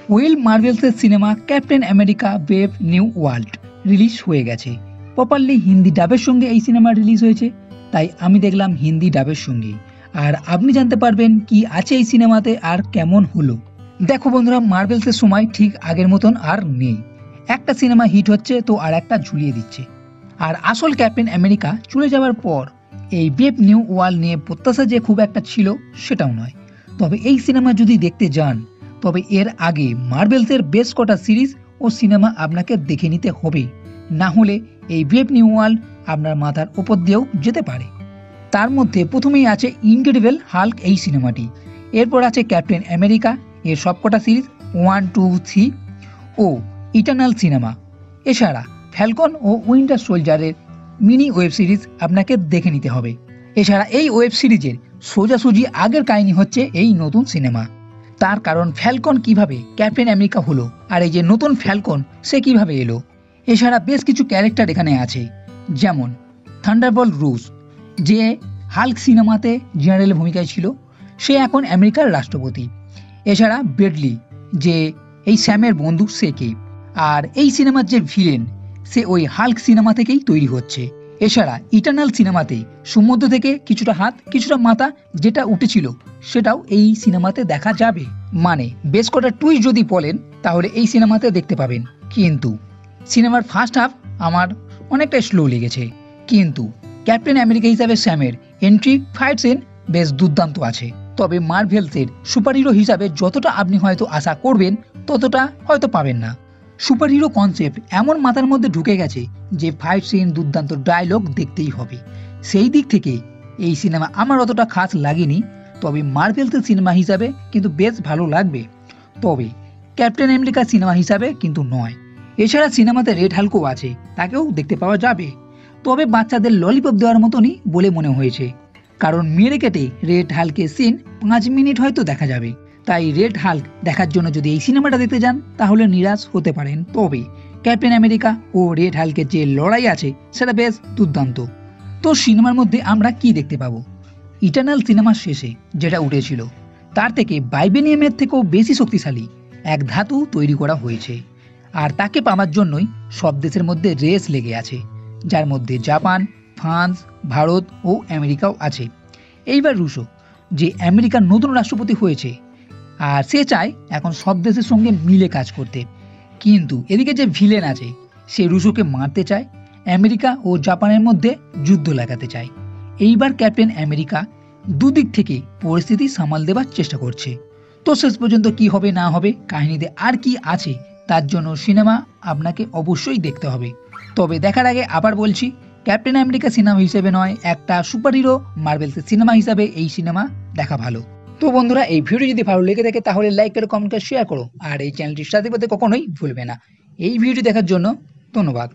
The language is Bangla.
ওয়েল মার্ভেলসের সিনেমা Captain America Brave New World release হয়ে গেছে। প্রপারলি হিন্দি ডাবের সঙ্গে এই সিনেমা রিলিজ হয়েছে, তাই আমি দেখলাম হিন্দি ডাবের সঙ্গে। আর আপনি জানতে পারবেন কি আছে এই সিনেমাতে আর কেমন হলো। দেখো বন্ধুরা, মার্ভেলসের সময় ঠিক আগের মতন আর নেই। একটা সিনেমা হিট হচ্ছে তো আর একটা ঝুলিয়ে দিচ্ছে। আর আসল ক্যাপ্টেন আমেরিকা চলে যাওয়ার পর এই ব্রেভ নিউ ওয়ার্ল্ড নিয়ে প্রত্যাশা যে খুব একটা ছিল সেটাও নয়। তবে এই সিনেমা যদি দেখতে যান, তবে এর আগে মার্ভেলসের বেশ কটা সিরিজ ও সিনেমা আপনাকে দেখে নিতে হবে, না হলে এই ব্রেভ নিউ ওয়ার্ল্ড আপনার মাথার ওপর দিয়েও যেতে পারে। তার মধ্যে প্রথমেই আছে ইনক্রেডিবল হাল্ক এই সিনেমাটি, এরপর আছে ক্যাপ্টেন আমেরিকা এর সবকটা সিরিজ 1, 2, 3 ও ইটার্নাল সিনেমা। এছাড়া ফ্যালকন ও উইন্টার সোলজারের মিনি ওয়েব সিরিজ আপনাকে দেখে নিতে হবে। এছাড়া এই ওয়েব সিরিজের সোজাসুজি আগের কাহিনী হচ্ছে এই নতুন সিনেমা। তার কারণ ফ্যালকন কিভাবে ক্যাপ্টেন আমেরিকা হলো আর এই যে নতুন ফ্যালকন সে কিভাবে এলো। এছাড়া বেশ কিছু ক্যারেক্টার এখানে আছে, যেমন থান্ডারবোল্ট রুস, যে হাল্ক সিনেমাতে জেনারেল ভূমিকায় ছিল, সে এখন আমেরিকার রাষ্ট্রপতি। এছাড়া ব্রেডলি, যে এই স্যামের বন্ধু, সে কে। আর এই সিনেমার যে ভিলেন সে ওই হাল্ক সিনেমা থেকেই তৈরি হচ্ছে। এছাড়া ইটার্নাল সিনেমাতে সমুদ্র থেকে কিছুটা হাত কিছুটা মাথা যেটা উঠেছিল সেটাও এই সিনেমাতে দেখা যাবে। মানে বেশ কটা টুইস্ট যদি বলেন তাহলে এই সিনেমাতে দেখতে পাবেন। কিন্তু সিনেমার ফার্স্ট হাফ আমার অনেকটা স্লো লেগেছে, কিন্তু ক্যাপ্টেন আমেরিকা হিসাবে স্যামের এন্ট্রি ফাইট সিন বেশ দুর্দান্ত আছে। তবে মার্ভেলসের সুপারহিরো হিসাবে যতটা আপনি হয়তো আশা করবেন ততটা হয়তো পাবেন না। সুপারহিরো কনসেপ্ট এমন মাথার মধ্যে ঢুকে গেছে যে ফাইট সিন, দুর্দান্ত ডায়লগ দেখতেই হবে। সেই দিক থেকে এই সিনেমা আমার অতটা খাস লাগেনি, তবে মার্ভেলসের সিনেমা হিসাবে কিন্তু বেশ ভালো লাগবে, তবে ক্যাপ্টেন আমেরিকা সিনেমা হিসাবে কিন্তু নয়। এছাড়া সিনেমাতে রেড হাল্কও আছে, তাকেও দেখতে পাওয়া যাবে, তবে বাচ্চাদের ললিপপ দেওয়ার মতনই বলে মনে হয়েছে, কারণ মেরে কেটে রেড হাল্কের সিন 5 মিনিট হয়তো দেখা যাবে। তাই রেড হাল্ক দেখার জন্য যদি এই সিনেমাটা দেখতে যান তাহলে নিরাশ হতে পারেন। তবে ক্যাপ্টেন আমেরিকা ও রেড হাল্কের যে লড়াই আছে সেটা বেশ দুর্দান্ত। তো সিনেমার মধ্যে আমরা কি দেখতে পাবো? ইটার্নাল সিনেমার শেষে যেটা উঠেছিল তার থেকে ভাইবেনিয়ামের থেকেও বেশি শক্তিশালী এক ধাতু তৈরি করা হয়েছে, আর তাকে পাওয়ার জন্যই সব দেশের মধ্যে রেস লেগে আছে, যার মধ্যে জাপান, ফ্রান্স, ভারত ও আমেরিকাও আছে। এইবার রুশো, যে আমেরিকার নতুন রাষ্ট্রপতি হয়েছে, আর সে চায় এখন সব দেশের সঙ্গে মিলে কাজ করতে। কিন্তু এদিকে যে ভিলেন আছে সে রুশোকে মারতে চায়, আমেরিকা ও জাপানের মধ্যে যুদ্ধ লাগাতে চায়। এইবার ক্যাপ্টেন আমেরিকা দুদিক থেকে পরিস্থিতি সামাল দেবার চেষ্টা করছে। তো শেষ পর্যন্ত কি হবে না হবে, কাহিনীতে আর কি আছে, তার জন্য সিনেমা আপনাকে অবশ্যই দেখতে হবে। তবে দেখার আগে আবার বলছি, ক্যাপ্টেন আমেরিকা সিনেমা হিসেবে নয়, একটা সুপারহিরো মার্ভেলসের সিনেমা হিসাবে এই সিনেমা দেখা ভালো। তো বন্ধুরা, এই ভিডিও যদি ভালো লেগে থাকে তাহলে লাইক করো, কমেন্ট করে শেয়ার করো, আর এই চ্যানেলটির সাথে কখনোই ভুলবে না। এই ভিডিও দেখার জন্য ধন্যবাদ।